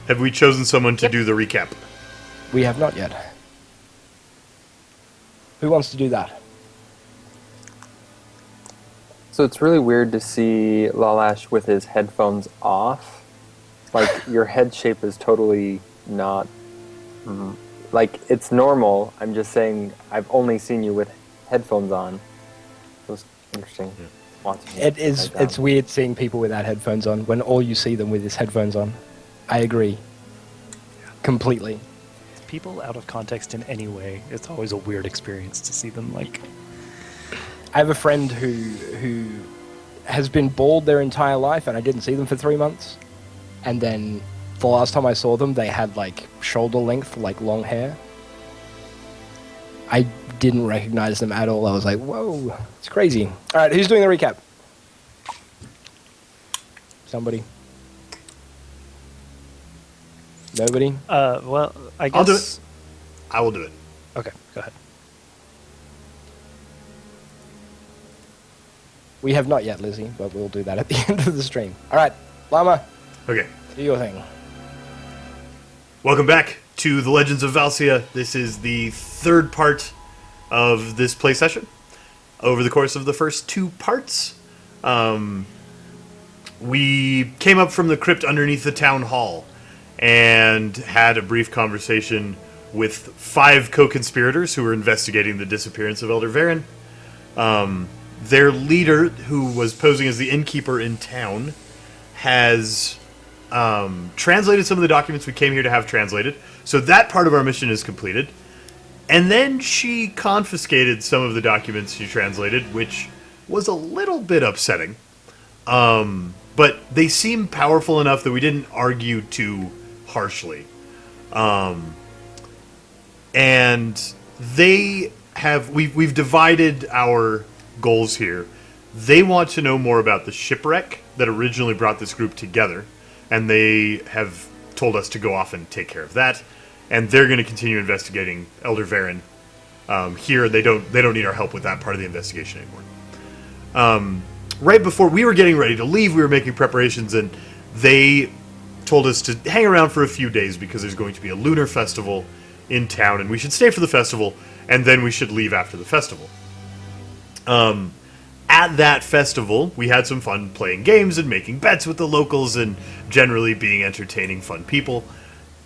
Have we chosen someone to do the recap? We have not yet. Who wants to do that? So it's really weird to see Lalash with his headphones off. Like, your head shape is totally not... Like, it's normal. I'm just saying I've only seen you with headphones on. It was interesting watching It is. like It's weird seeing people without headphones on when all you see them with is headphones on. I agree. Completely. People out of context in any way, it's always a weird experience to see them like... I have a friend who has been bald their entire life, and I didn't see them for 3 months. And then the last time I saw them, they had like shoulder length, like long hair. I didn't recognize them at all. I was like, whoa, it's crazy. All right, who's doing the recap? Somebody? Nobody? Well, I guess... I'll do it. I will do it. Okay, go ahead. We have not yet, Lizzie, but we'll do that at the end of the stream. All right, Llama, Okay. do your thing. Welcome back to the Legends of Valcia. This is the third part of this play session. Over the course of the first 2 parts, we came up from the crypt underneath the town hall and had a brief conversation with 5 co-conspirators who were investigating the disappearance of Elder Varen. Their leader, who was posing as the innkeeper in town, has translated some of the documents we came here to have translated. So that part of our mission is completed. And then she confiscated some of the documents she translated, which was a little bit upsetting. But they seem powerful enough that we didn't argue too harshly. And they have... We've divided our goals here. They want to know more about the shipwreck that originally brought this group together, and they have told us to go off and take care of that. And they're going to continue investigating Elder Varen. Here, they don't need our help with that part of the investigation anymore. Right before we were getting ready to leave, we were making preparations, and they told us to hang around for a few days because there's going to be a lunar festival in town, and we should stay for the festival, and then we should leave after the festival. At that festival, we had some fun playing games and making bets with the locals and generally being entertaining, fun people.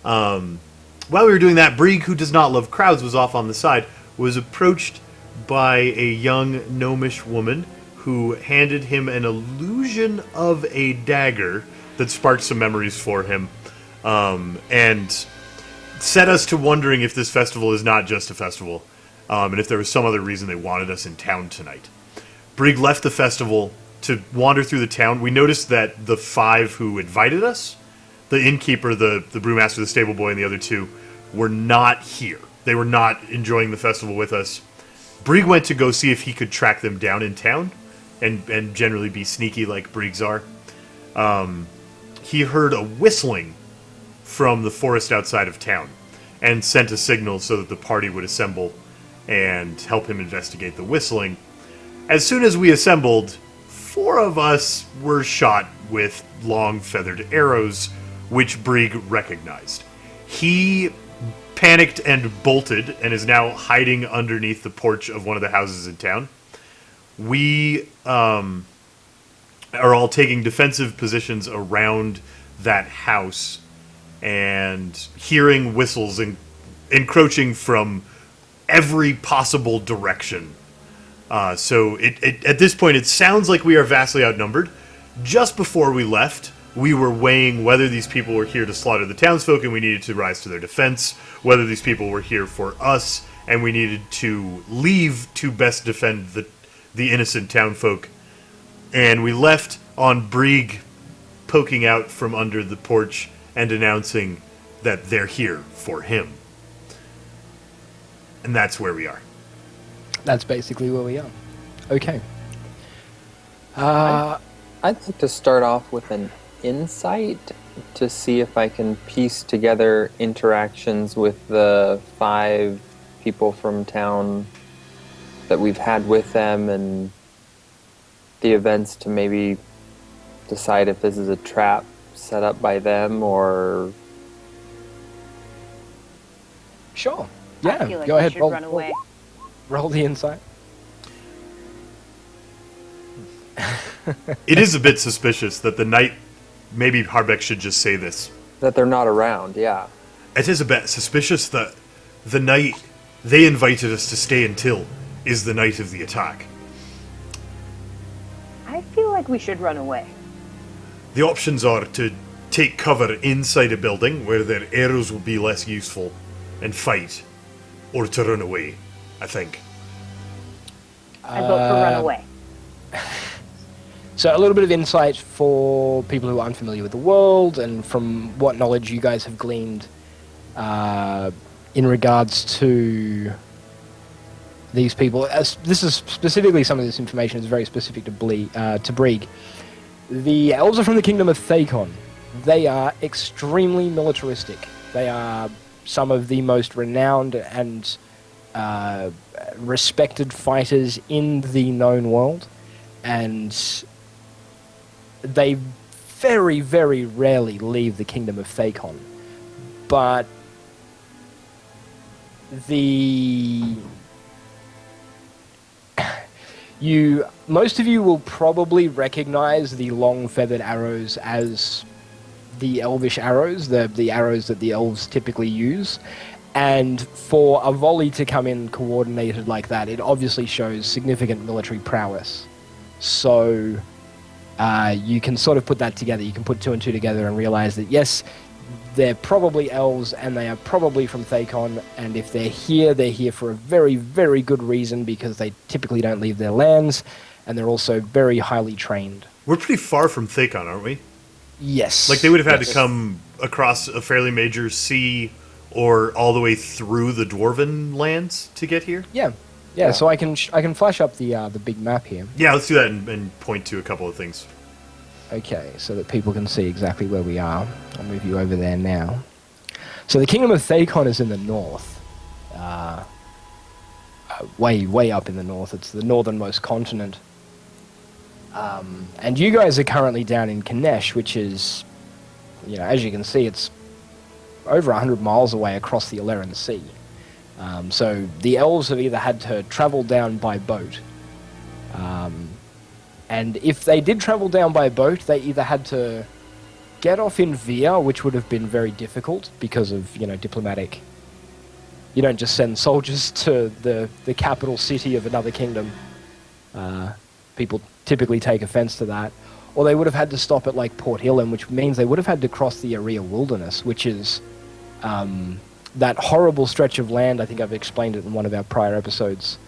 While we were doing that, Brieg, who does not love crowds, was off on the side, was approached by a young gnomish woman who handed him an illusion of a dagger that sparked some memories for him, and set us to wondering if this festival is not just a festival, and if there was some other reason they wanted us in town tonight. Brieg left the festival to wander through the town. We noticed that the 5 who invited us, the innkeeper, the brewmaster, the stable boy, and the other 2, were not here. They were not enjoying the festival with us. Brieg went to go see if he could track them down in town and generally be sneaky like Briegs are. He heard a whistling from the forest outside of town and sent a signal so that the party would assemble and help him investigate the whistling. As soon as we assembled, 4 of us were shot with long feathered arrows, which Brieg recognized. He panicked and bolted and is now hiding underneath the porch of one of the houses in town. We are all taking defensive positions around that house and hearing whistles and encroaching from every possible direction. So at this point, it sounds like we are vastly outnumbered. Just before we left, we were weighing whether these people were here to slaughter the townsfolk and we needed to rise to their defense, whether these people were here for us and we needed to leave to best defend the innocent townfolk. And we left on Brieg poking out from under the porch and announcing that they're here for him. And that's where we are. That's basically where we are. Okay. I'd like to start off with an insight to see if I can piece together interactions with the 5 people from town that we've had with them and the events to maybe decide if this is a trap set up by them or Sure. I Yeah, feel like go we ahead. should Roll, run away. roll the insight. It is a bit suspicious that the knight. Maybe Harbeck should just say this. That they're not around, yeah. It is a bit suspicious that the night they invited us to stay until is the night of the attack. I feel like we should run away. The options are to take cover inside a building where their arrows will be less useful and fight, or to run away, I think. I vote for run away. So a little bit of insight for people who are unfamiliar with the world, and from what knowledge you guys have gleaned in regards to these people. This is specifically, some of this information is very specific to Brieg. The elves are from the kingdom of Thakon. They are extremely militaristic. They are some of the most renowned and respected fighters in the known world, and they very, very rarely leave the kingdom of Thakon. But most of you will probably recognize the long feathered arrows as the elvish arrows, the arrows that the elves typically use. And for a volley to come in coordinated like that, it obviously shows significant military prowess. So you can sort of put that together. You can put two and two together and realize that, yes, they're probably elves, and they are probably from Thakon, and if they're here for a very, very good reason, because they typically don't leave their lands, and they're also very highly trained. We're pretty far from Thakon, aren't we? Yes. Like, they would have had to come across a fairly major sea or all the way through the Dwarven lands to get here? Yeah, so I can flash up the big map here. Yeah, let's do that and point to a couple of things. Okay, so that people can see exactly where we are. I'll move you over there now. So the Kingdom of Thakon is in the north. Way up in the north. It's the northernmost continent. And you guys are currently down in Kanesh, which is, as you can see, it's over 100 miles away across the Aleran Sea. So the elves have either had to travel down by boat, and if they did travel down by boat, they either had to get off in Via, which would have been very difficult because of, diplomatic. You don't just send soldiers to the capital city of another kingdom. People typically take offense to that. Or they would have had to stop at, like, Port Hillam, which means they would have had to cross the Area Wilderness, which is that horrible stretch of land. I think I've explained it in one of our prior episodes,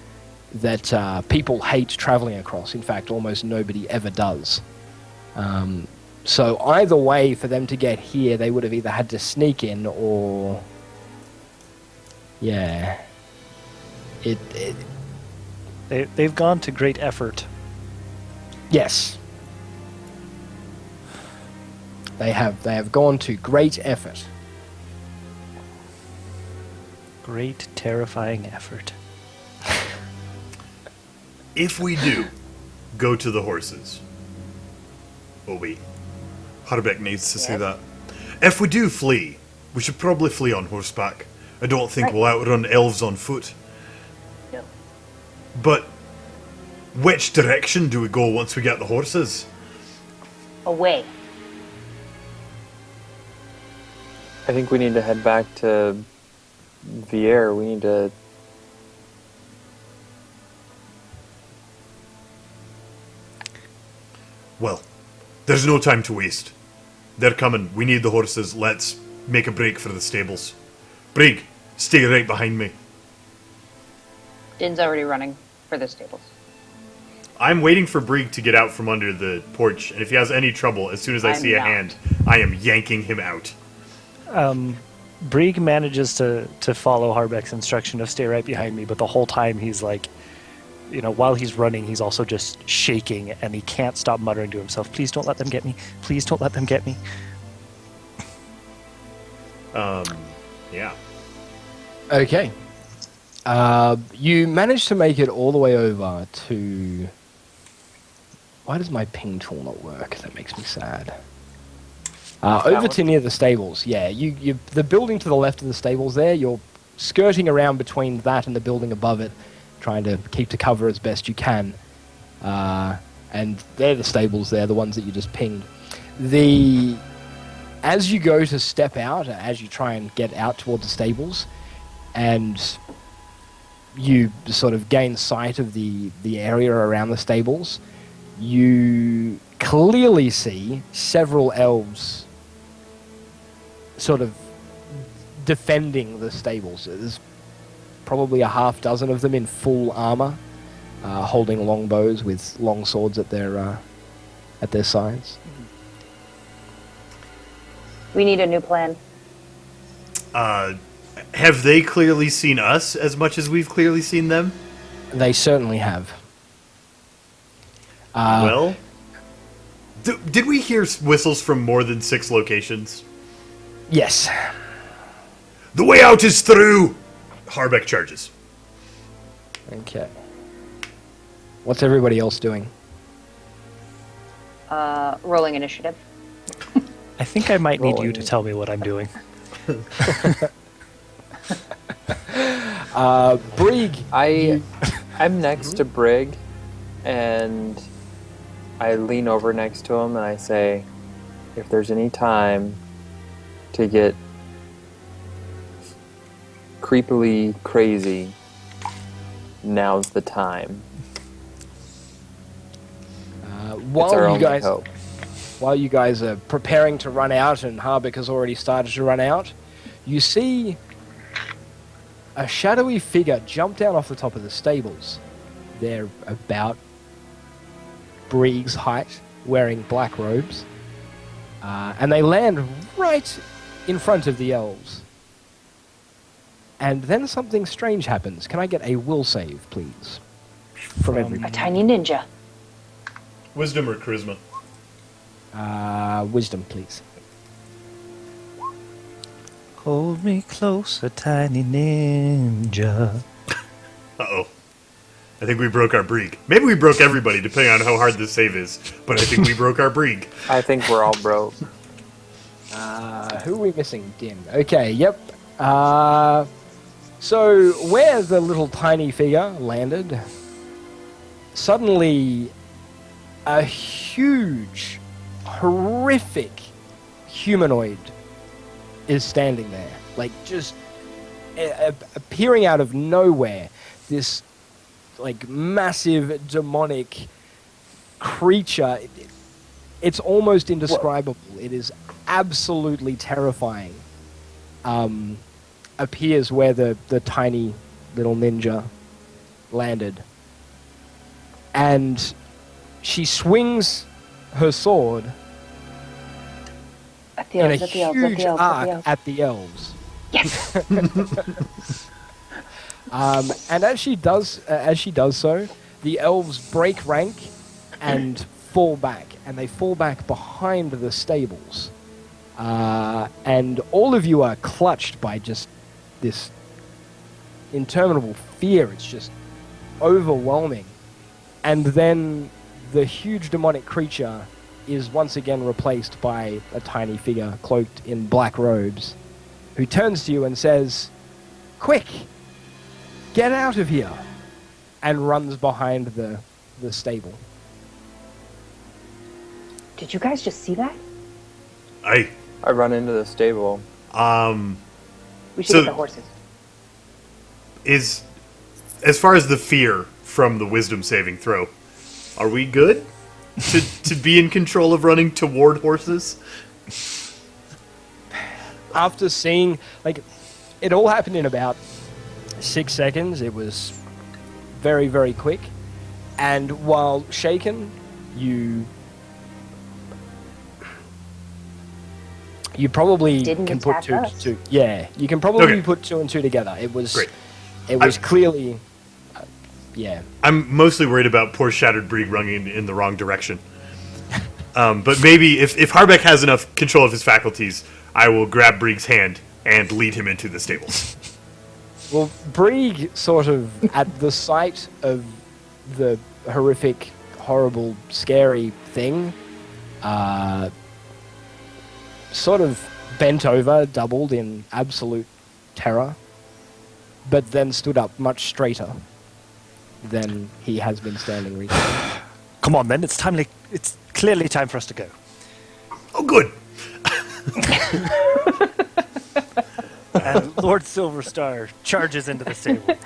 that people hate traveling across. In fact, almost nobody ever does. So either way, for them to get here, they would have either had to sneak in or... Yeah. They've gone to great effort. Yes. They have gone to great effort. Great, terrifying effort. If we do go to the horses, Harbeck needs to say that. If we do flee, we should probably flee on horseback. I don't think we'll outrun elves on foot. No. But which direction do we go once we get the horses? Away. I think we need to head back to Vier. We need to... Well, there's no time to waste. They're coming. We need the horses. Let's make a break for the stables. Brieg, stay right behind me. Din's already running for the stables. I'm waiting for Brieg to get out from under the porch, and if he has any trouble, as soon as I see a hand, I am yanking him out. Brieg manages to follow Harbeck's instruction of stay right behind me, but the whole time he's like, while he's running, he's also just shaking, and he can't stop muttering to himself, please don't let them get me. Please don't let them get me. Yeah. Okay. You managed to make it all the way over to... Why does my ping tool not work? That makes me sad. Over to near the stables. Yeah, the building to the left of the stables there, you're skirting around between that and the building above it, trying to keep to cover as best you can. And they're the stables there, the ones that you just pinged. As you go to step out, as you try and get out towards the stables, and you sort of gain sight of the area around the stables, you clearly see several elves sort of defending the stables. There's probably a half dozen of them in full armor, holding longbows with long swords at their sides. We need a new plan. Have they clearly seen us as much as we've clearly seen them? They certainly have. Well, did we hear whistles from more than 6 locations? Yes. The way out is through! Harbeck charges. Okay. What's everybody else doing? Rolling initiative. I think I might need you Rolling. to tell me what I'm doing. Brig. I'm next to Brig, and I lean over next to him and I say, if there's any time to get creepily crazy, now's the time. It's our only hope. While you guys are preparing to run out, and Harbeck has already started to run out, you see a shadowy figure jump down off the top of the stables. They're about Brig's height, wearing black robes, and they land right in front of the elves. And then something strange happens. Can I get a will save, please? From A everybody. tiny ninja. Wisdom or charisma? Wisdom, please. Hold me close, a tiny ninja. Uh-oh. I think we broke our Brig. Maybe we broke everybody, depending on how hard this save is. But I think we broke our Brig. I think we're all broke. Who are we missing? Din. Okay, yep. So, where the little tiny figure landed, suddenly a huge, horrific humanoid is standing there. Like, just appearing out of nowhere. This, like, massive, demonic creature. It's almost indescribable. It is absolutely terrifying. Appears where the tiny little ninja landed. And she swings her sword At the in a elves, at the elves, at huge the elves, at the arc elves. at the elves. Yes! And as she does so, the elves break rank and fall back, and they fall back behind the stables. And all of you are clutched by just this interminable fear. It's just overwhelming. And then the huge demonic creature is once again replaced by a tiny figure cloaked in black robes, who turns to you and says, "Quick! Get out of here!" and runs behind the stable. Did you guys just see that? I run into the stable. We should So- get the horses. is as far as the fear from the wisdom saving throw, are we good to be in control of running toward horses? After seeing, like, it all happened in about 6 seconds. It was very, very quick. And while shaken, you probably Didn't can put attack two us. to two. Yeah, you can probably Okay. put 2 and 2 together. It was Great. It was clearly, yeah. I'm mostly worried about poor Shattered Brig running in the wrong direction. But maybe if Harbeck has enough control of his faculties, I will grab Brig's hand and lead him into the stables. Well, Brig sort of, at the sight of the horrific, horrible, scary thing, sort of bent over, doubled in absolute terror, but then stood up much straighter than he has been standing recently. Come on, then. It's clearly time for us to go. Oh, good. And Lord Silverstar charges into the stable.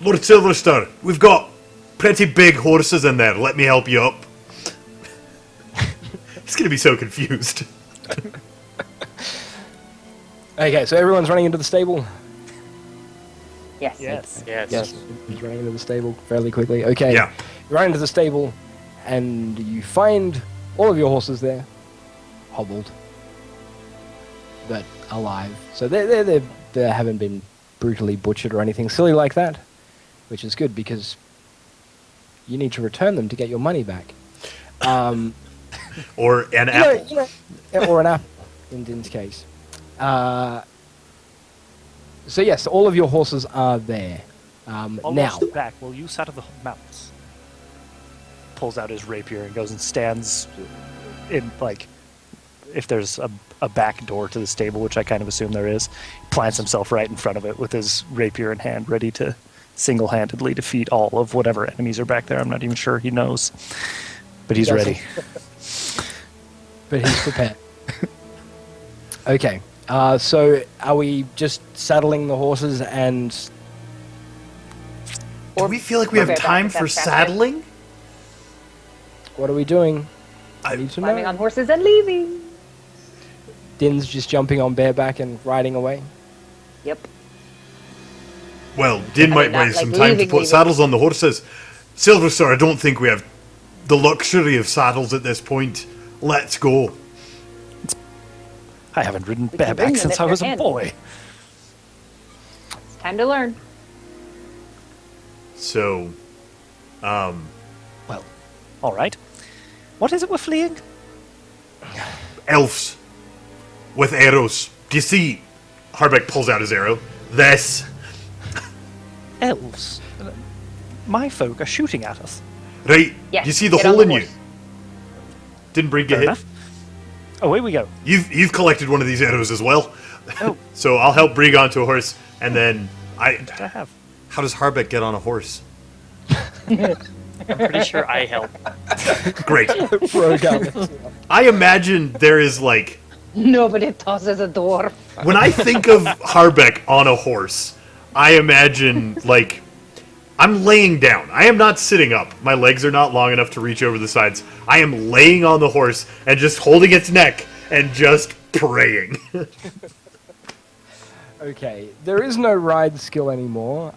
Lord Silverstar, we've got pretty big horses in there. Let me help you up. He's going to be so confused. Okay, so everyone's running into the stable. Yes. Yes. Yes. He's running into the stable fairly quickly. Okay, Yeah. you run into the stable, and you find all of your horses there, hobbled, but alive. So they haven't been brutally butchered or anything silly like that, which is good because you need to return them to get your money back. Or an apple. Or an apple, in Din's case. So yes, all of your horses are there. Now, Almost back. Will you saddle the mounts? Pulls out his rapier and goes and stands in, like, if there's a back door to the stable, which I kind of assume there is, plants himself right in front of it with his rapier in hand, ready to single-handedly defeat all of whatever enemies are back there. I'm not even sure he knows, but he's ready. But he's prepared. Okay, so are we just saddling the horses and... Do we feel like we have Okay, time that's for faster. saddling? What are we doing? I need to Climbing know. on horses and leaving. Din's just jumping on bareback and riding away. Yep. Well, Din I might mean, not waste some like time to leaving, put leaving. saddles on the horses. Silverstar, I don't think we have the luxury of saddles at this point. Let's go. I haven't ridden We can bring bareback them since if I they're was a handy. boy. It's time to learn. So, Well, all right. What is it we're fleeing? elves with arrows. Do you see? Harbeck pulls out his arrow. This. Elves. My folk are shooting at us. Right? Yes, You see the get on hole the in you? horse. Didn't Brig Fair get hit? enough. Away we go. You've collected one of these arrows as well. Oh. So I'll help Brig onto a horse, and then What did I have? How does Harbeck get on a horse? I'm pretty sure I help. Great. Rogue I imagine there is like Nobody tosses a dwarf. when I think of Harbeck on a horse, I imagine like I'm laying down. I am not sitting up. My legs are not long enough to reach over the sides. I am laying on the horse and just holding its neck and just praying. Okay, there is no ride skill anymore,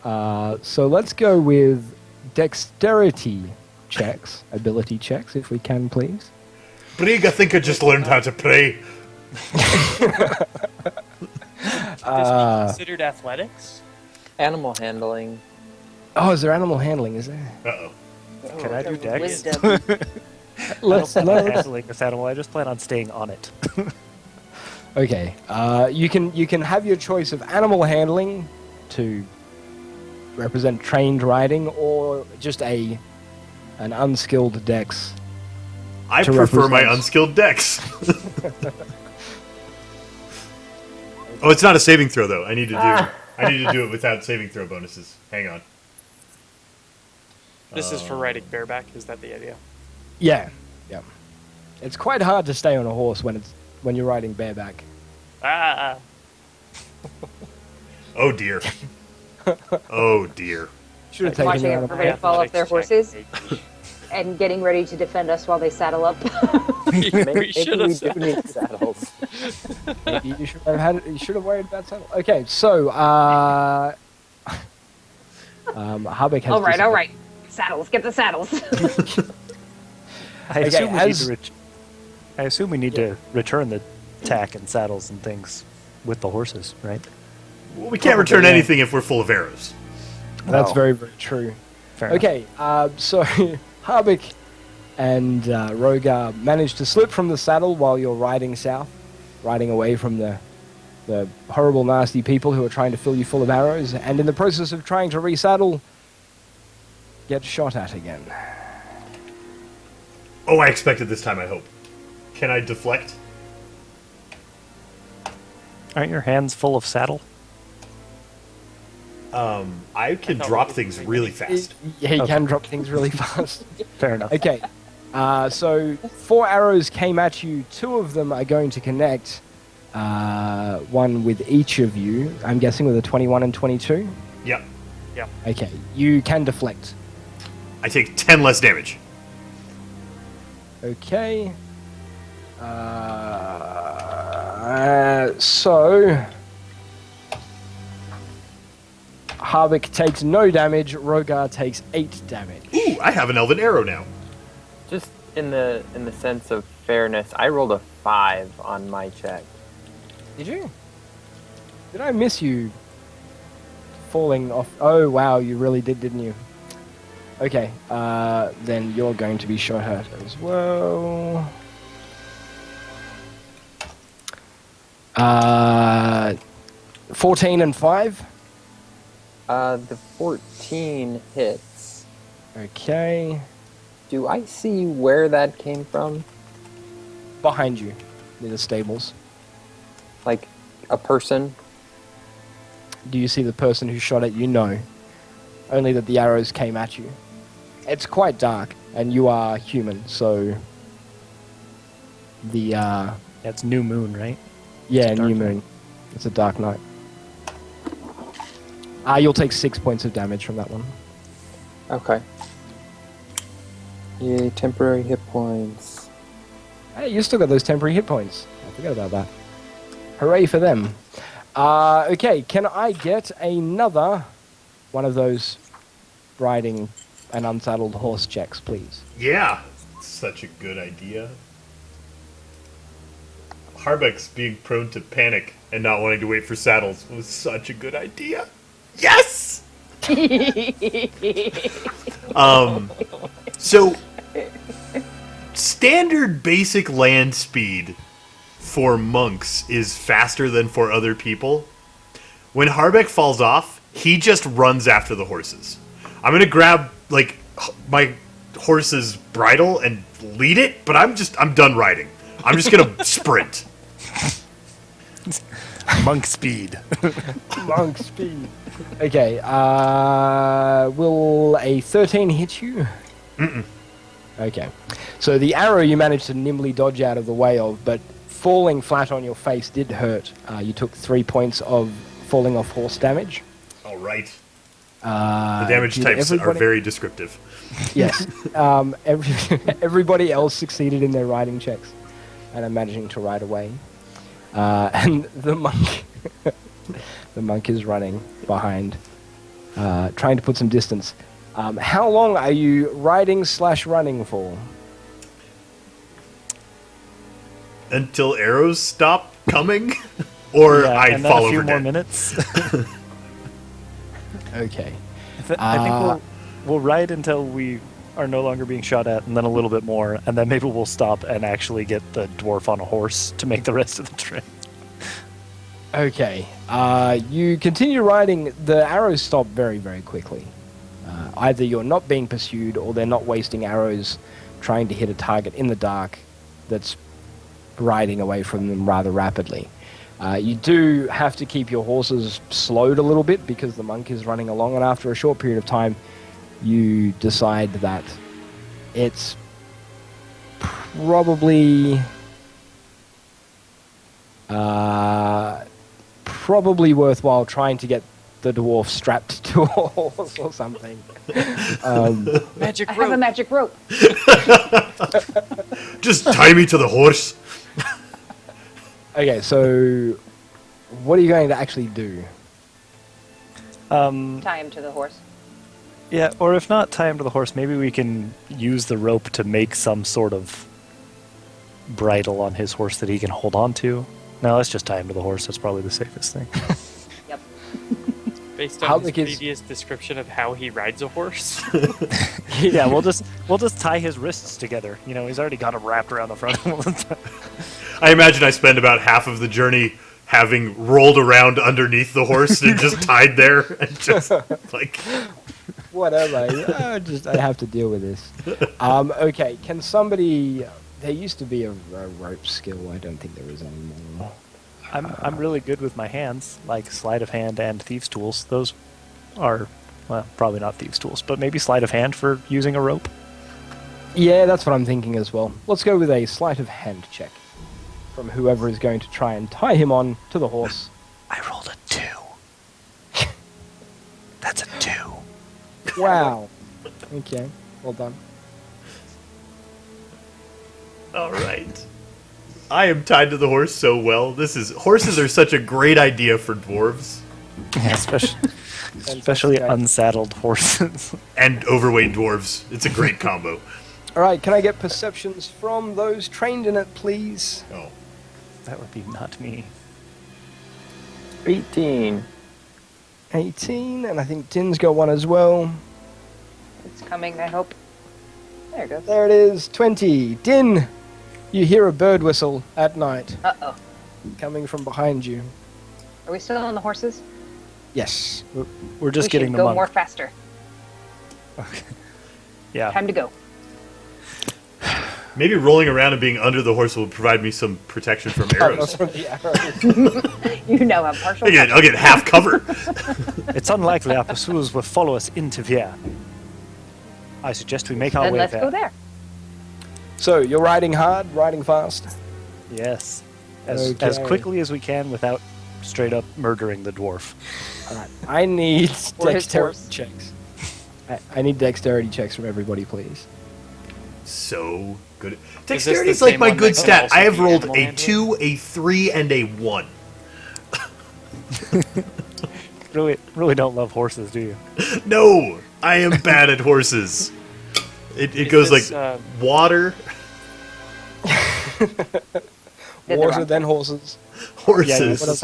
so let's go with dexterity checks, ability checks, if we can, please. Brig, I think I just learned how to pray. This be considered athletics? Animal handling. Oh, is there animal handling? Is there? Uh-oh. Can I do dex? Wisdom. Let's. I don't plan on handling this animal. I just plan on staying on it. Okay, you can have your choice of animal handling to represent trained riding, or just an unskilled dex. I To prefer my represent- unskilled dex. Oh, it's not a saving throw though. I need to do it without saving throw bonuses. Hang on. This is for riding bareback, is that the idea? Yeah, yeah. It's quite hard to stay on a horse when you're riding bareback. Ah! Oh dear. Oh dear. Should have Watching taken you out of everybody fall off their Athletics horses check. and getting ready to defend us while they saddle up. Maybe should we have do need saddles. Maybe you should have you should have worried about saddle. Okay, so Harbeck has. all right. Saddles, get the saddles. I Okay, assume we need as- to. I assume we need to return the tack and saddles and things with the horses, right? Well, we can't return anything if we're full of arrows. That's Oh. very, very true. Fair enough. Okay, so Harbeck and Rogar managed to slip from the saddle while you're riding south, riding away from the horrible, nasty people who are trying to fill you full of arrows, and in the process of trying to resaddle, get shot at again. Oh, I expected this time, I hope. Can I deflect? Aren't your hands full of saddle? I can thought drop we things did really pretty fast. Yeah, he can drop things really fast. Fair enough. Okay, so 4 arrows came at you. 2 of them are going to connect. One with each of you. I'm guessing with a 21 and 22. Yep. Okay, you can deflect. I take 10 less damage. Okay. So Harvick takes no damage. Rogar takes 8 damage. Ooh, I have an elven arrow now. Just in the sense of fairness, I rolled a 5 on my check. Did you? Did I miss you falling off? Oh wow, you really did, didn't you? Okay, then you're going to be shot at as well. 14 and 5. The 14 hits. Okay. Do I see where that came from? Behind you, near the stables. Like a person? Do you see the person who shot at you? No. Only that the arrows came at you. It's quite dark, and you are human, so the Yeah, it's new moon, right? yeah, dark new night. moon. It's a dark night. You'll take 6 points of damage from that one. Okay. Yay, temporary hit points. Hey, you still got those temporary hit points. I forgot about that. Hooray for them. Okay, can I get another one of those riding an unsaddled horse checks, please? Yeah. Such a good idea. Harbeck's being prone to panic and not wanting to wait for saddles was such a good idea. Yes! So standard basic land speed for monks is faster than for other people. When Harbeck falls off, he just runs after the horses. I'm gonna grab like my horse's bridle and lead it, but I'm done riding. I'm just gonna sprint. Monk speed. Monk speed. Okay, will a 13 hit you? Mm-mm. Okay. So the arrow you managed to nimbly dodge out of the way of, but falling flat on your face did hurt. You took 3 points of falling off horse damage. All right. The The damage types are very descriptive. Yes. Everybody else succeeded in their riding checks and are managing to ride away. And the monk, the monk is running behind, trying to put some distance. How long are you riding/running for? Until arrows stop coming, or Yeah, I and then fall a few over more dead. minutes. Okay. I think we'll ride until we are no longer being shot at, and then a little bit more, and then maybe we'll stop and actually get the dwarf on a horse to make the rest of the trip. Okay. You continue riding. The arrows stop very, very quickly. Either you're not being pursued, or they're not wasting arrows trying to hit a target in the dark that's riding away from them rather rapidly. You do have to keep your horses slowed a little bit because the monk is running along, and after a short period of time, you decide that it's probably worthwhile trying to get the dwarf strapped to a horse or something. Magic I have a rope. magic rope. Just tie me to the horse. Okay, so what are you going to actually do? Tie him to the horse. Yeah, or if not tie him to the horse, maybe we can use the rope to make some sort of bridle on his horse that he can hold on to. No, let's just tie him to the horse. That's probably the safest thing. Yep. Based How on his big is- previous description of how he rides a horse. Yeah, we'll just tie his wrists together. You know, he's already got him wrapped around the front. I imagine I spend about half of the journey having rolled around underneath the horse and just tied there and just like. Whatever. I have to deal with this. Okay, can somebody... There used to be a rope skill. I don't think there is anymore. I'm really good with my hands, like sleight of hand and thieves' tools. Those are, well, probably not thieves' tools, but maybe sleight of hand for using a rope. Yeah, that's what I'm thinking as well. Let's go with a sleight of hand check from whoever is going to try and tie him on to the horse. I rolled a 2. That's a 2. Wow. Okay, well done. All right. I am tied to the horse so well. Horses are such a great idea for dwarves Yeah, especially unsaddled horses. and overweight dwarves. It's a great combo. All right, can I get perceptions from those trained in it, please? Oh, That would be not me. 18. 18, and I think Din's got one as well. It's coming, I hope. There it goes. There it is, 20. Din, you hear a bird whistle at night Uh-oh. coming from behind you. Are we still on the horses? Yes. We're just We getting should the go monk. more faster. Yeah. Time to go. maybe rolling around and being under the horse will provide me some protection from arrows. From the arrows. You now have partial. I'll get half cover. It's unlikely our pursuers will follow us into Vier. I suggest we make our Then way let's there. go there. So, you're riding hard, riding fast? Yes. As Okay. quickly as we can without straight up murdering the dwarf. Alright, I need Or his dexterity horse. checks. I need dexterity checks from everybody, please. So good. Is this Dexterity the is like same my one good that can stat. also I have be rolled animal a handling? 2, a 3, and a 1. Really don't love horses, do you? No, I am bad at horses. It Is goes this, like water, Did the Water, wrong then thing. horses. horses. What else?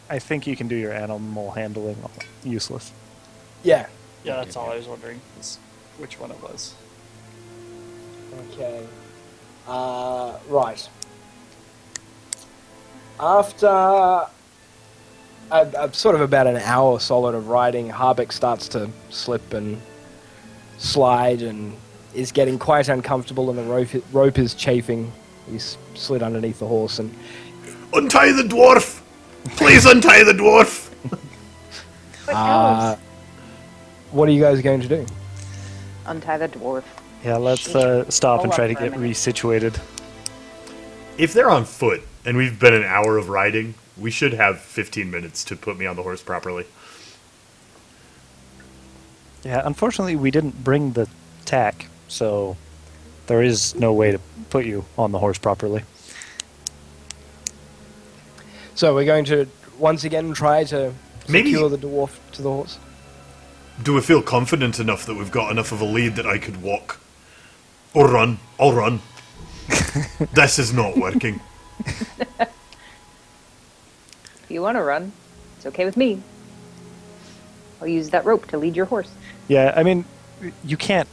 I think you can do your animal handling useless. Yeah. Yeah, that's all I was wondering, is which one it was. Okay. Right. After sort of about an hour solid of riding, Harbeck starts to slip and slide and is getting quite uncomfortable, and the rope is chafing. He's slid underneath the horse, and Untie the dwarf! Please untie the dwarf! But elves. what are you guys going to do? Untie the dwarf. Yeah, let's stop and Hold try on to for a get minute. resituated. If they're on foot and we've been an hour of riding, we should have 15 minutes to put me on the horse properly. Yeah, unfortunately, we didn't bring the tack, so there is no way to put you on the horse properly. So we're going to once again try to Maybe- secure the dwarf to the horse. Do we feel confident enough that we've got enough of a lead that I could walk? Or run. I'll run. This is not working. If you want to run, it's okay with me. I'll use that rope to lead your horse. Yeah, I mean, you can't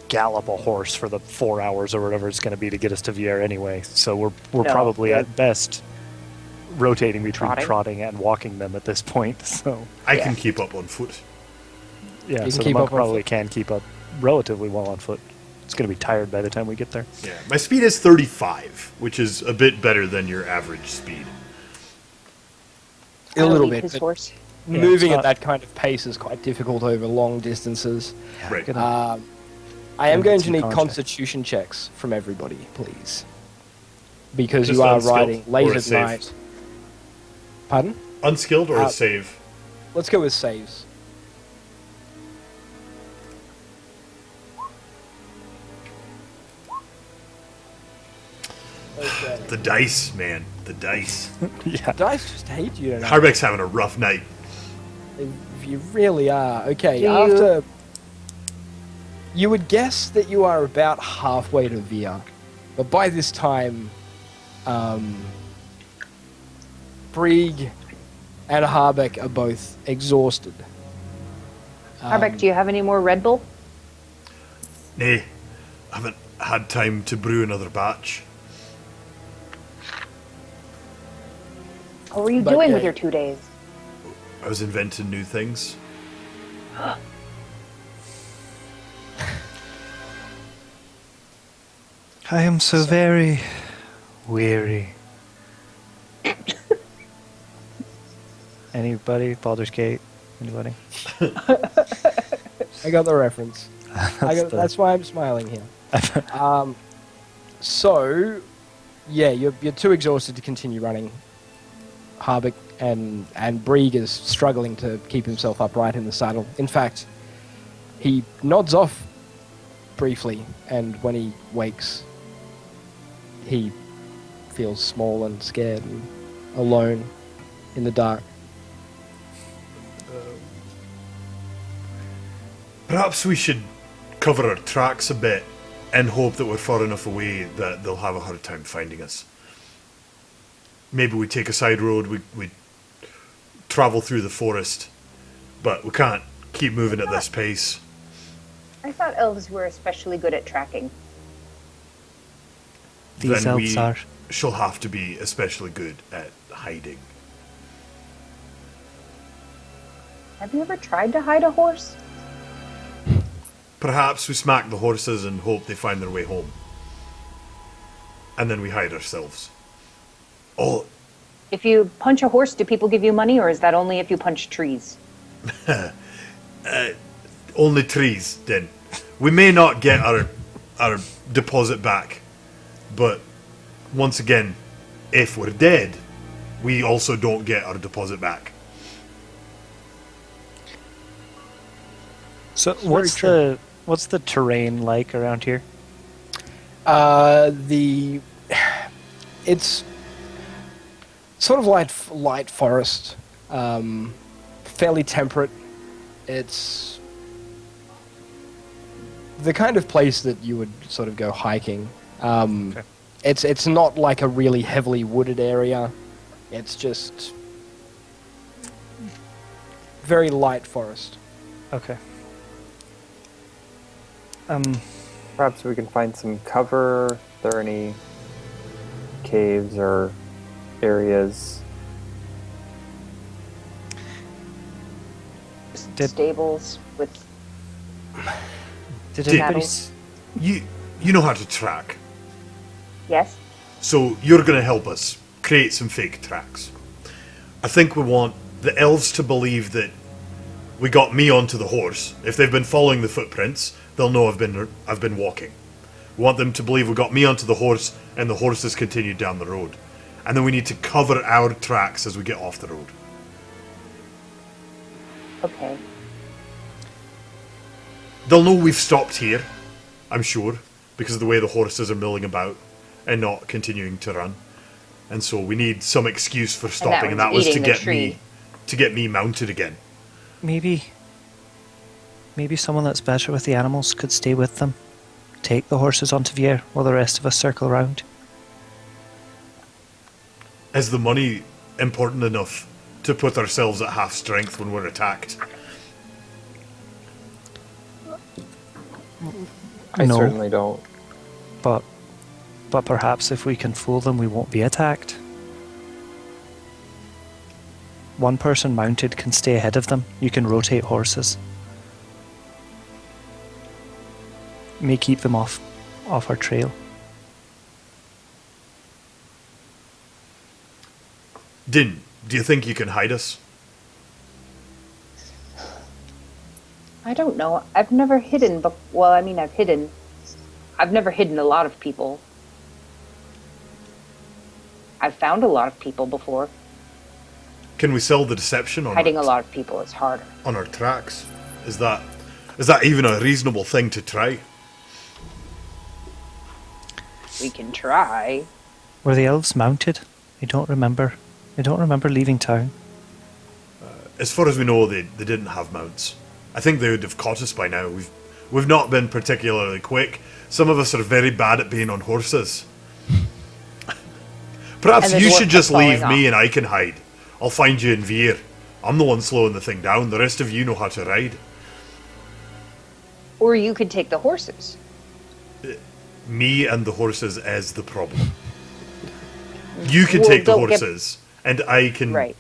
gallop a horse for the 4 hours or whatever it's going to be to get us to Vier anyway. So we're No, probably yeah. at best rotating between Trotting. trotting and walking them at this point. So I Yeah. can keep up on foot. yeah, You so can the keep monk up on probably foot. can keep up relatively well on foot. It's going to be tired by the time we get there. Yeah, my speed is 35, which is a bit better than your average speed. A I'll little lead bit. His but horse. Yeah, moving it's at not- that kind of pace is quite difficult over long distances. Right. Gonna- I am Gonna going get to some need contact. constitution checks from everybody, please. Because Just you are unskilled riding late or a at save? night. Pardon? Unskilled or a save? Let's go with saves. Okay. The dice, man. The dice. yeah. Dice just hate you tonight. Harbeck's having a rough night. You really are. Okay, Do you- after... You would guess that you are about halfway to Via. But by this time, Brieg and Harbeck are both exhausted. Harbeck, do you have any more Red Bull? Nay, I haven't had time to brew another batch. What were you But, doing yeah. with your 2 days? I was inventing new things. I am so very weary. Anybody? Baldur's Gate? Anybody? I got the reference. That's why I'm smiling here. So, yeah, you're too exhausted to continue running. Harbeck and Brieg is struggling to keep himself upright in the saddle. In fact, he nods off briefly, and when he wakes, he feels small and scared and alone in the dark. Perhaps we should cover our tracks a bit and hope that we're far enough away that they'll have a hard time finding us. Maybe we take a side road, we travel through the forest, but we can't keep moving at this pace. I thought elves were especially good at tracking. These Then elves we are. shall have to be especially good at hiding. Have you ever tried to hide a horse? Perhaps we smack the horses and hope they find their way home. And then we hide ourselves. Oh, If you punch a horse, do people give you money, or is that only if you punch trees? only trees, then. We may not get our deposit back, but once again, if we're dead, we also don't get our deposit back. So very what's the terrain like around here? It's sort of light forest, fairly temperate. It's the kind of place that you would sort of go hiking. Okay. It's not like a really heavily wooded area. It's just very light forest. Okay. Perhaps we can find some cover. Are there any caves or areas? Did- Stables with Did Did- anybody? Saddles. You know how to track, Yes. so you're going to help us create some fake tracks. I think we want the elves to believe that we got me onto the horse. If they've been following the footprints, they'll know I've been walking. We want them to believe we got me onto the horse and the horse has continued down the road. And then we need to cover our tracks as we get off the road. Okay. They'll know we've stopped here, I'm sure, because of the way the horses are milling about and not continuing to run. And so we need some excuse for stopping, and that was to eating the get tree. me mounted again. Maybe someone that's better with the animals could stay with them. Take the horses onto Vier while the rest of us circle around. Is the money important enough to put ourselves at half strength when we're attacked? I No. certainly don't. But perhaps if we can fool them, we won't be attacked. One person mounted can stay ahead of them. You can rotate horses. May keep them off our trail. Din, do you think you can hide us? I don't know. I've never hidden, but well, I mean, I've hidden. I've never hidden a lot of people. I've found a lot of people before. Can we sell the deception on Hiding a lot of people is harder. on our tracks? Is that even a reasonable thing to try? We can try. Were the elves mounted? I don't remember. I don't remember leaving town. As far as we know, they didn't have mounts. I think they would have caught us by now. We've not been particularly quick. Some of us are very bad at being on horses. Perhaps And you the should dwarf just kept leave falling me off. and I can hide. I'll find you in Vier. I'm the one slowing the thing down. The rest of you know how to ride. Or you could take the horses. Me and the horses is the problem. You can Well, take the don't get- horses, and I can Right.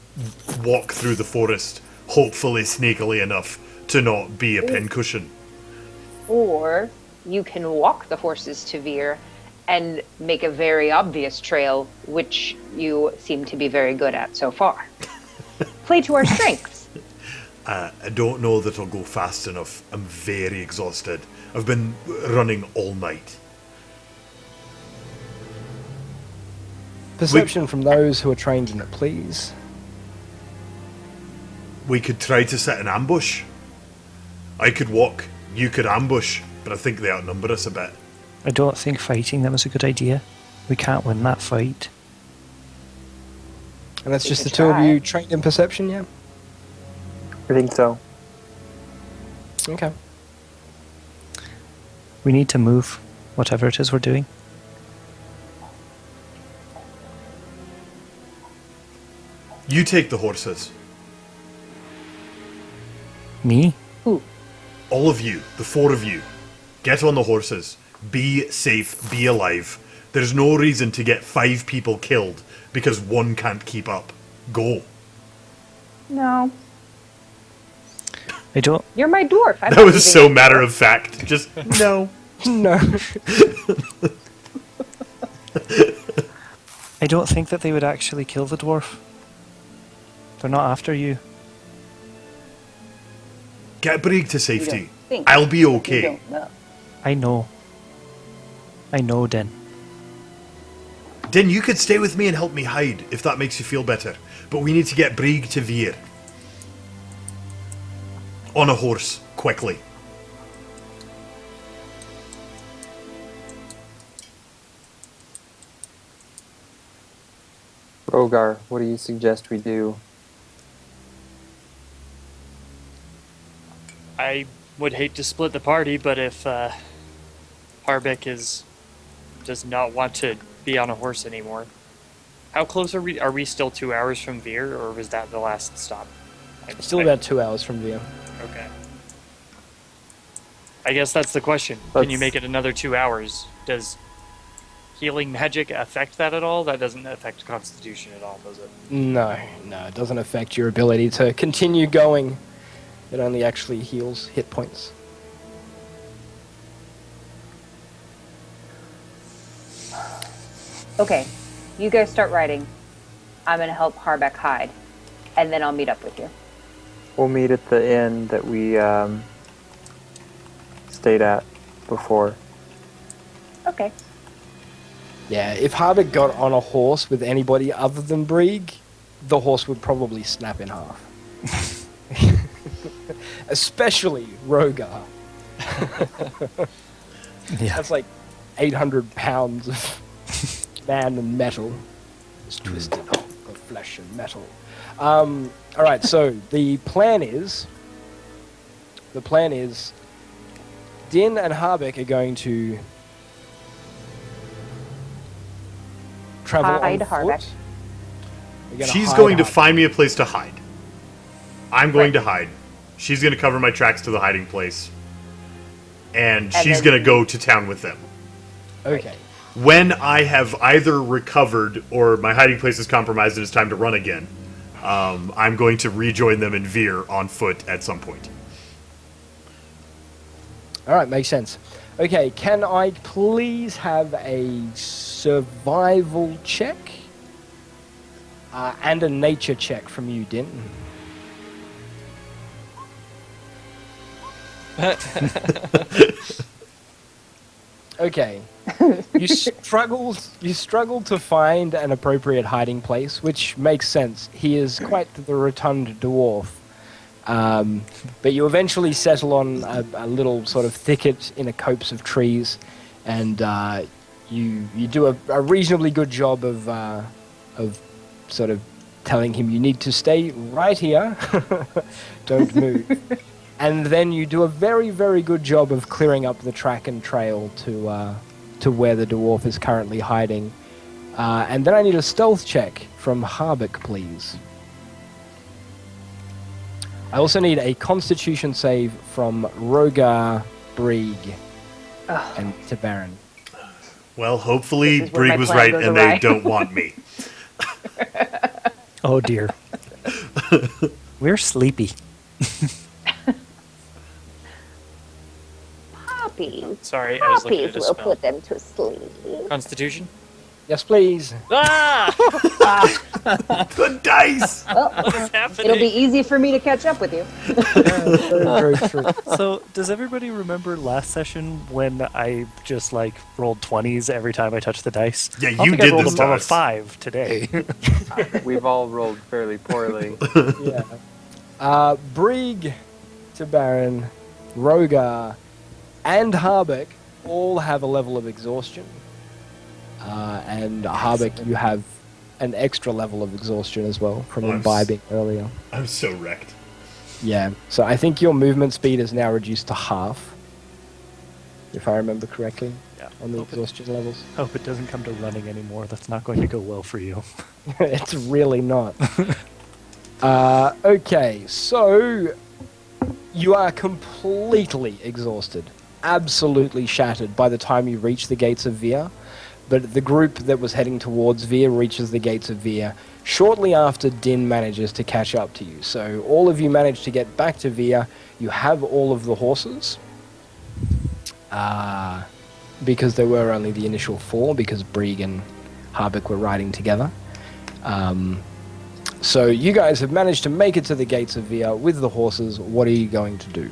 walk through the forest, hopefully sneakily enough to not be a pincushion. Or you can walk the horses to Veer and make a very obvious trail, which you seem to be very good at so far. play to our strengths. I don't know that I'll go fast enough. I'm very exhausted. I've been running all night. Perception from those who are trained in it, please. We could try to set an ambush. I could walk, you could ambush, but I think they outnumber us a bit. I don't think fighting them is a good idea. We can't win that fight. And that's We just the could two of try. you trained in perception, yeah? I think so. Okay. We need to move, whatever it is we're doing. You take the horses. Me? Ooh. All of you, the four of you, get on the horses. Be safe, be alive. There's no reason to get 5 people killed because one can't keep up. Go. No. I don't. You're my dwarf. I'm That not was leaving so you. matter of fact. Just, no. No. I don't think that they would actually kill the dwarf. They're not after you. Get Brig to You safety. don't think. I'll be You okay. don't know. I know. I know, Den. Din, you could stay with me and help me hide, if that makes you feel better. But we need to get Brig to Veer. On a horse, quickly. Rogar, what do you suggest we do? I would hate to split the party, but if Harbeck does not want to be on a horse anymore, how close are we? Are we still 2 hours from Veer, or was that the last stop? Still about 2 hours from Via. Okay. I guess that's the question. Can you make it another 2 hours? Does healing magic affect that at all? That doesn't affect Constitution at all, does it? No, it doesn't affect your ability to continue going. It only actually heals hit points. Okay, you guys start riding. I'm gonna help Harbeck hide, and then I'll meet up with you. We'll meet at the inn that we stayed at before. Okay. Yeah, if Harbeck got on a horse with anybody other than Brig, the horse would probably snap in half. Especially Rogar. Yeah. That's like 800 pounds of man and metal. It's twisted of flesh and metal. Alright, so the plan is Din and Harbeck are going to travel Hide on Harbeck. foot. We're gonna She's hide going to Harbeck. find me a place to hide. I'm going to hide. She's going to cover my tracks to the hiding place. And she's then- going to go to town with them. Okay. When I have either recovered or my hiding place is compromised and it's time to run again, I'm going to rejoin them in Veer on foot at some point. Alright, makes sense. Okay, can I please have a survival check? And a nature check from you, Din. Okay. You struggled to find an appropriate hiding place, which makes sense. He is quite the rotund dwarf. But you eventually settle on a little sort of thicket in a copse of trees, and you do a reasonably good job of sort of telling him you need to stay right here, don't move. And then you do a very, very good job of clearing up the track and trail to where the dwarf is currently hiding. And then I need a stealth check from Harbeck, please. I also need a Constitution save from Rogar, Brig, and Tabaran. Well, hopefully This is where my Brig was plan right goes and awry. they don't want me. Oh dear. We're sleepy. Puppies. Sorry, I was looking at Puppies a will spell. put them to sleep. Constitution? Yes, please. Ah! The dice! Well, What's happening? it'll be easy for me to catch up with you. Very true. So, does everybody remember last session when I just like rolled 20s every time I touched the dice? Yeah, I don't you think I did rolled this above to a us. 5 today. We've all rolled fairly poorly. Yeah. Brig, Baron, Rogar, and Harbeck all have a level of exhaustion. And Harbeck, you have an extra level of exhaustion as well from Oh, I'm imbibing earlier. I'm so wrecked. Yeah. So I think your movement speed is now reduced to half, if I remember correctly, Yeah. on the exhaustion levels. Hope it doesn't come to running anymore. That's not going to go well for you. It's really not. Okay, so you are completely exhausted, absolutely shattered by the time you reach the gates of Vir. But the group that was heading towards Vir reaches the gates of Vir shortly after Din manages to catch up to you. So all of you manage to get back to Vir. You have all of the horses. Because there were only the initial 4, because Brig and Harbeck were riding together. So you guys have managed to make it to the gates of Vir with the horses. What are you going to do?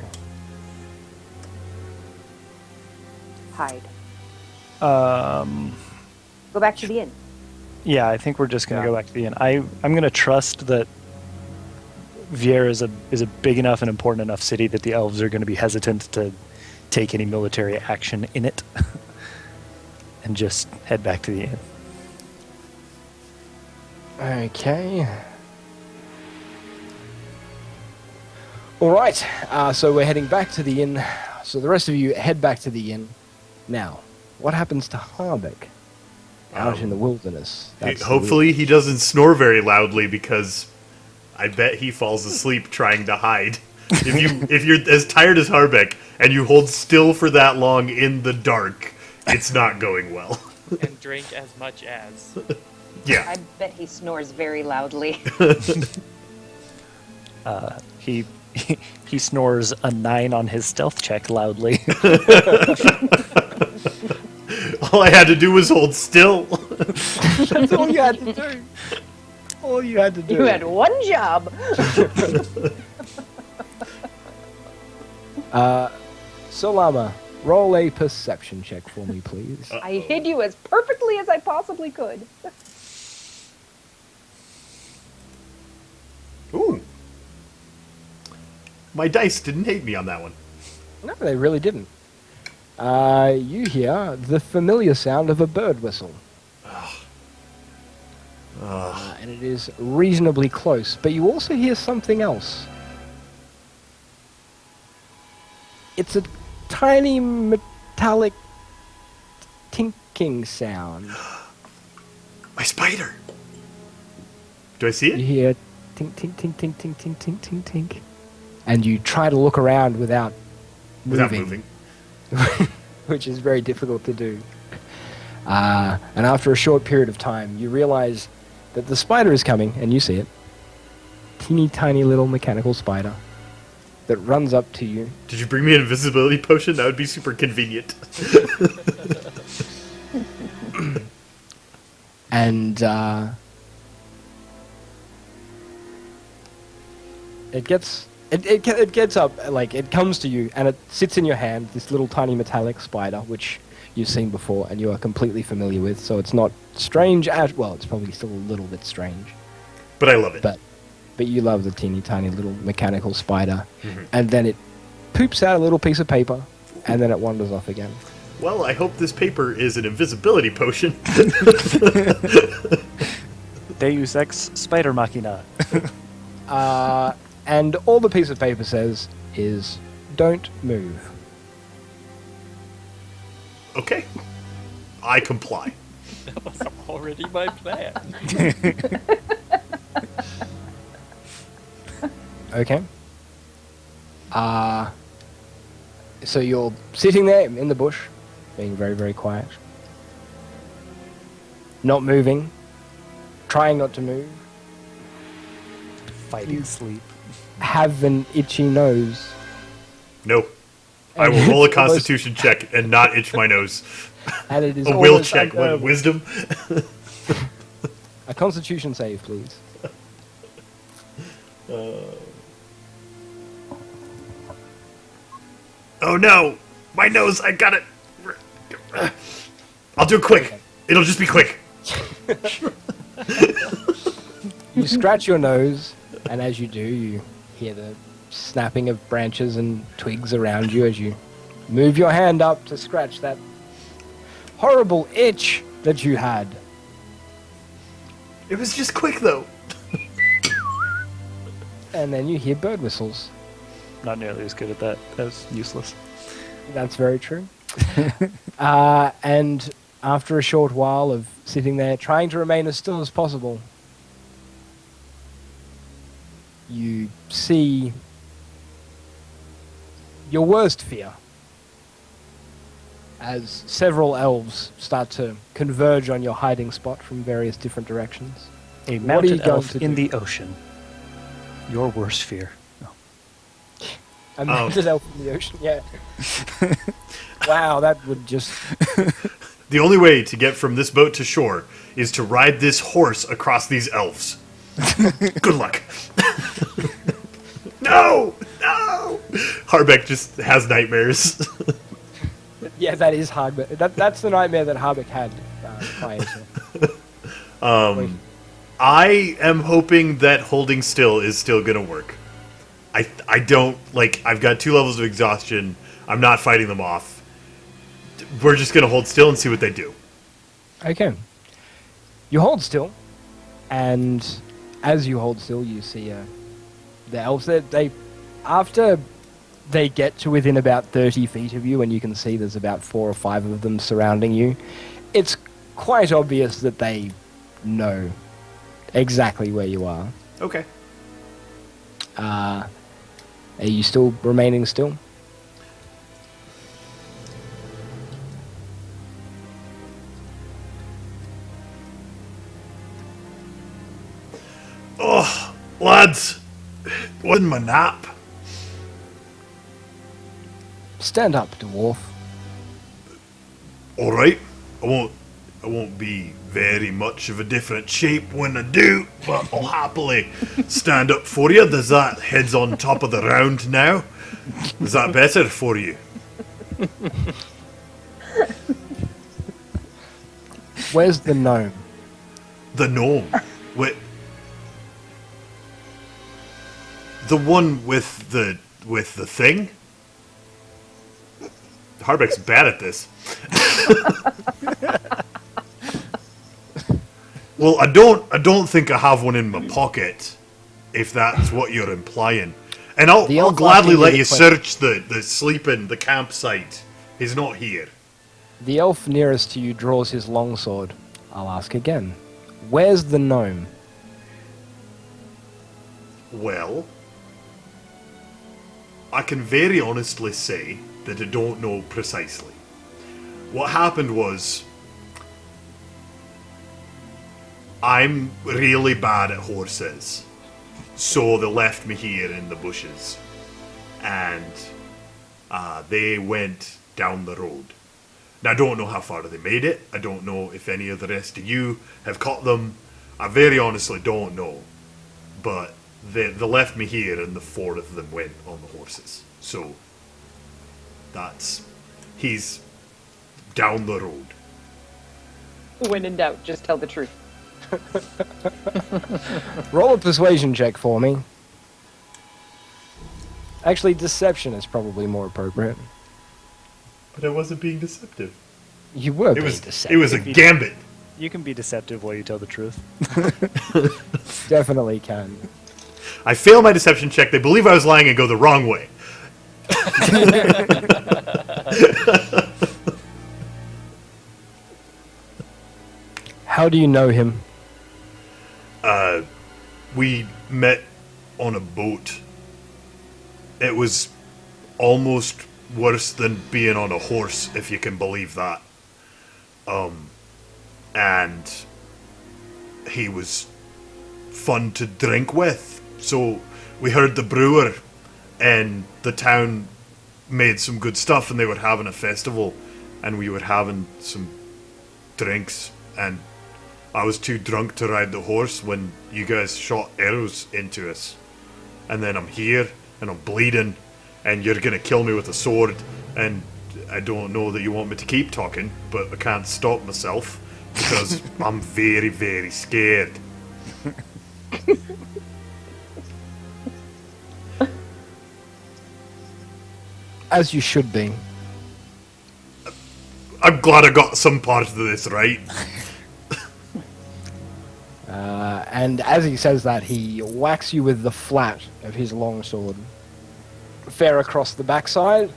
Hide. Um, Go back to the inn. yeah, I think we're just going to go back to the inn. I'm going to trust that Vier is a big enough and important enough city that the elves are going to be hesitant to take any military action in it, and just head back to the inn. Okay. All right. So we're heading back to the inn. So the rest of you head back to the inn. Now, what happens to Harbeck out in the wilderness? That's the Hopefully he doesn't snore very loudly, because I bet he falls asleep trying to hide. If you're as tired as Harbeck and you hold still for that long in the dark, it's not going well. And drink as much as. Yeah. I bet he snores very loudly. He snores a 9 on his stealth check loudly. All I had to do was hold still. That's all you had to do. All you had to do. You had one job. Solama, roll a perception check for me, please. I hid you as perfectly as I possibly could. Ooh. My dice didn't hate me on that one. No, they really didn't. You hear the familiar sound of a bird whistle. And it is reasonably close, but you also hear something else. It's a tiny metallic tinking sound. My spider. Do I see You it? hear tink, tink, tink, tink, tink, tink, tink, tink, tink. And you try to look around without moving. Which is very difficult to do. And after a short period of time, you realize that the spider is coming, and you see it. Teeny tiny little mechanical spider that runs up to you. Did you bring me an invisibility potion? That would be super convenient. And it gets up, like it comes to you, and it sits in your hand, this little tiny metallic spider, which you've seen before and you are completely familiar with, so it's not strange well, it's probably still a little bit strange. But I love it. But you love the teeny tiny little mechanical spider. And then it poops out a little piece of paper, and then it wanders off again. Well, I hope this paper is an invisibility potion. Deus Ex Spider Machina. And all the piece of paper says is, don't move. Okay. I comply. That was already my plan. Okay. So you're sitting there in the bush, being very, very quiet. Not moving. Trying not to move. Fighting sleep. Have an itchy nose. No. I will roll a Constitution check and not itch my nose. And it is A will almost check. What, unbearable. wisdom? A Constitution save, please. Oh no! My nose, I got it! I'll do it quick. It'll just be quick. You scratch your nose, and as you do, you hear the snapping of branches and twigs around you as you move your hand up to scratch that horrible itch that you had. It was just quick though. And then you hear bird whistles. Not nearly as good at that. That was useless. That's very true. And after a short while of sitting there trying to remain as still as possible, you see your worst fear as several elves start to converge on your hiding spot from various different directions. A What are you mounted going elf to in do? the ocean. Your worst fear. No. A mounted elf in the ocean, yeah. Wow, that would just... The only way to get from this boat to shore is to ride this horse across these elves. Good luck. No! No! Harbeck just has nightmares. Yeah, that is hard, but that's the nightmare that Harbeck had prior to. I am hoping that holding still is still gonna work. I don't, like, I've got 2 levels of exhaustion. I'm not fighting them off. We're just gonna hold still and see what they do. Okay. You hold still, and as you hold still, you see the elves. They, after they get to within about 30 feet of you, and you can see there's about 4 or 5 of them surrounding you, it's quite obvious that they know exactly where you are. Okay. Are you still remaining still? Oh, lads, wasn't my nap. Stand up, dwarf. All right, I won't be very much of a different shape when I do, but I'll happily stand up for you. There's that head's on top of the round now. Is that better for you? Where's the gnome? The gnome. Wait. The one with the thing? Harbeck's bad at this. Well, I don't think I have one in my pocket, if that's what you're implying. And I'll elf gladly asking let you you the question. search the sleeping, the campsite. He's not here. The elf nearest to you draws his longsword. I'll ask again. Where's the gnome? Well, I can very honestly say that I don't know precisely. What happened was, I'm really bad at horses, so they left me here in the bushes, and they went down the road. Now, I don't know how far they made it. I don't know if any of the rest of you have caught them. I very honestly don't know. But they left me here, and the 4 of them went on the horses. So, he's down the road. When in doubt, just tell the truth. Roll a persuasion check for me. Actually, deception is probably more appropriate. But I wasn't being deceptive. You were It being was deceptive. it was a gambit. You can be deceptive while you tell the truth. Definitely can. I fail my deception check. They believe I was lying and go the wrong way. How do you know him? We met on a boat. It was almost worse than being on a horse, if you can believe that. And he was fun to drink with. So we heard the brewer in the town made some good stuff, and they were having a festival, and we were having some drinks, and I was too drunk to ride the horse when you guys shot arrows into us. And then I'm here, and I'm bleeding, and you're gonna kill me with a sword, and I don't know that you want me to keep talking, but I can't stop myself, because I'm very, very scared. As you should be. I'm glad I got some part of this right. And as he says that, he whacks you with the flat of his longsword, fair across the backside,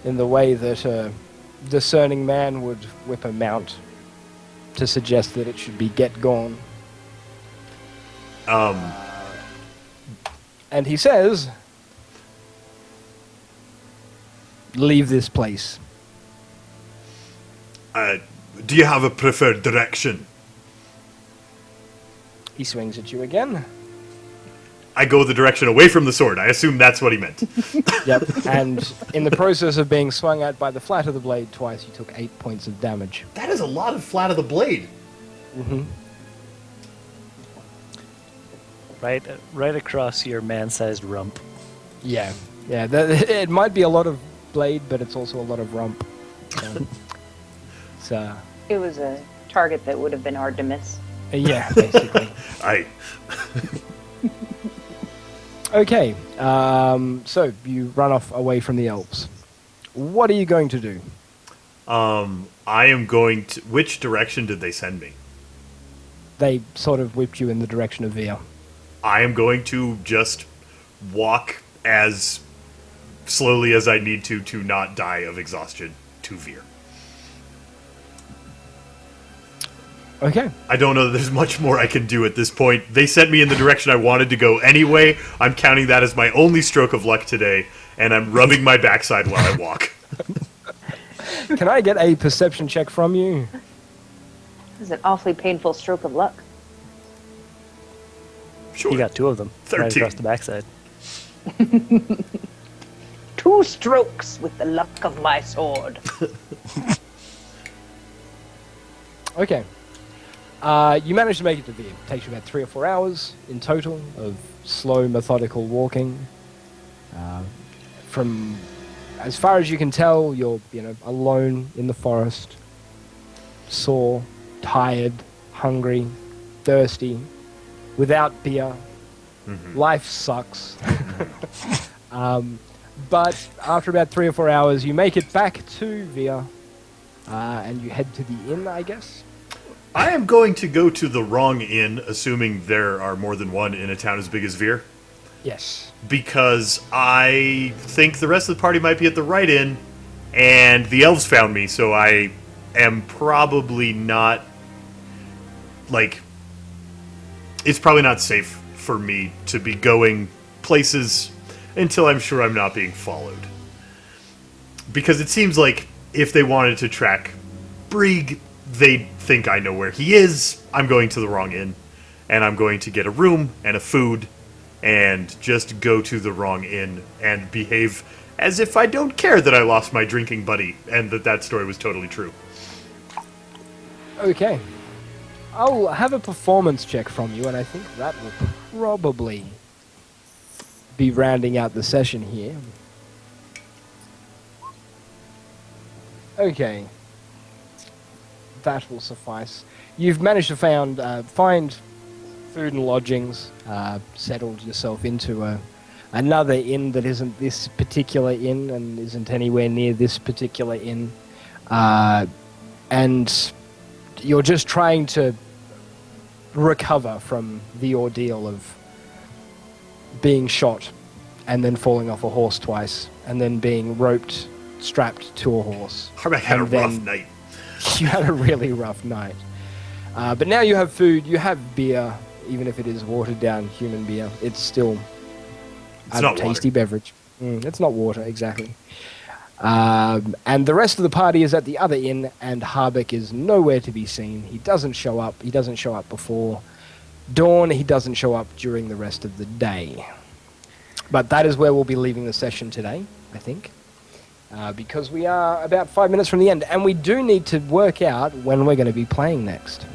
in the way that a discerning man would whip a mount to suggest that it should be get gone. And he says, leave this place. Do you have a preferred direction? He swings at you again. I go the direction away from the sword. I assume that's what he meant. Yep. And in the process of being swung at by the flat of the blade twice, you took 8 points of damage. That is a lot of flat of the blade. Mm-hmm. Right across your man-sized rump. Yeah. Yeah. It might be a lot of blade, but it's also a lot of rump. So, It was a target that would have been hard to miss. yeah, basically. Okay. So you run off away from the elves. What are you going to do? I am going to... Which direction did they send me? They sort of whipped you in the direction of Via. I am going to just walk as slowly as I need to not die of exhaustion to Veer. Okay. I don't know that there's much more I can do at this point. They sent me in the direction I wanted to go anyway. I'm counting that as my only stroke of luck today, and I'm rubbing my backside while I walk. Can I get a perception check from you? This is an awfully painful stroke of luck. Sure. You got 2 of them. 13. Right across the backside. 2 strokes with the luck of my sword. Okay. You manage to make it to Via. It takes you about 3 or 4 hours in total of slow, methodical walking. From as far as you can tell, you're alone in the forest, sore, tired, hungry, thirsty, without beer. Mm-hmm. Life sucks. But after about 3 or 4 hours, you make it back to Via, and you head to the inn, I guess. I am going to go to the wrong inn, assuming there are more than one in a town as big as Veer, Yes. because I think the rest of the party might be at the right inn, and the elves found me, so I am probably not, it's probably not safe for me to be going places until I'm sure I'm not being followed. Because it seems like if they wanted to track Brieg, they think I know where he is. I'm going to the wrong inn, and I'm going to get a room and a food, and just go to the wrong inn and behave as if I don't care that I lost my drinking buddy and that story was totally true. Okay. I'll have a performance check from you, and I think that will probably be rounding out the session here. Okay. That will suffice. You've managed to find food and lodgings, settled yourself into another inn that isn't this particular inn and isn't anywhere near this particular inn. And you're just trying to recover from the ordeal of being shot and then falling off a horse twice and then being strapped to a horse. Harbeck had a And rough then- night. You had a really rough night. But now you have food, you have beer, even if it is watered down human beer. It's still It's not tasty beverage. It's not water, exactly. And the rest of the party is at the other inn, and Harbeck is nowhere to be seen. He doesn't show up. He doesn't show up before dawn. He doesn't show up during the rest of the day. But that is where we'll be leaving the session today, I think. Because we are about 5 minutes from the end, and we do need to work out when we're going to be playing next.